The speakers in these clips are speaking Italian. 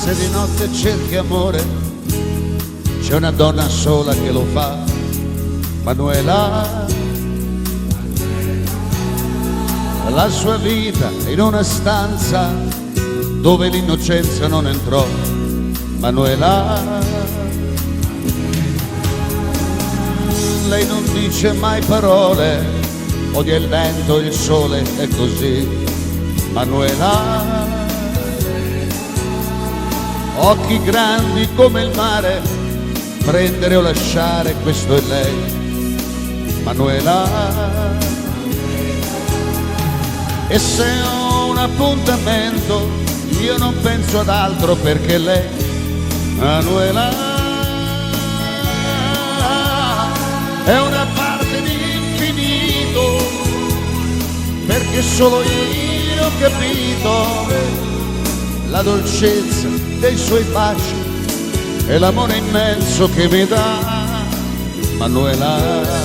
Se di notte cerchi amore, c'è una donna sola che lo fa, Manuela. La sua vita in una stanza dove l'innocenza non entrò, Manuela. Lei non dice mai parole, odia il vento, il sole e così, Manuela. Occhi grandi come il mare, prendere o lasciare, questo è lei, Manuela. E se ho un appuntamento, io non penso ad altro perché lei, Manuela, è una parte di infinito, perché solo io ho capito la dolcezza dei suoi baci e l'amore immenso che mi dà, Manuela.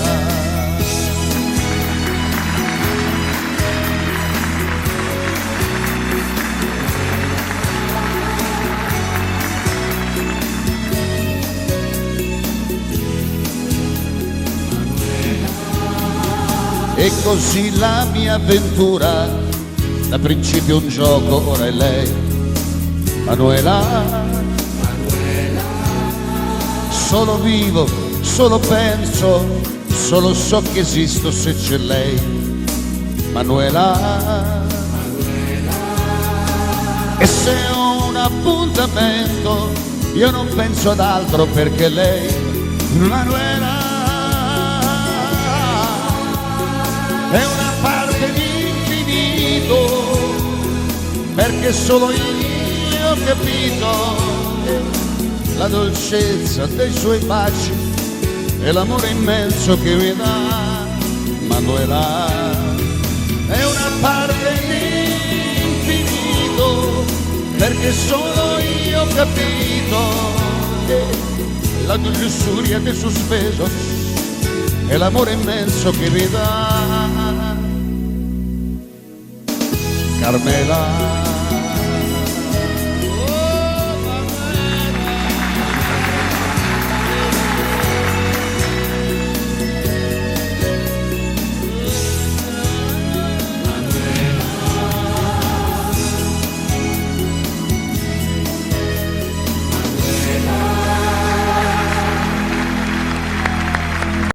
E così la mia avventura, da principio un gioco, ora è lei, Manuela. Solo vivo, solo penso, solo so che esisto se c'è lei, Manuela. E se ho un appuntamento, io non penso ad altro perché lei, Manuela, è una parte di infinito, perché solo io ho capito la dolcezza dei suoi baci e l'amore immenso che mi dà, Manuela. È una parte di infinito, perché solo io ho capito la lussuria del sospeso e l'amore immenso che mi dà, Carmela.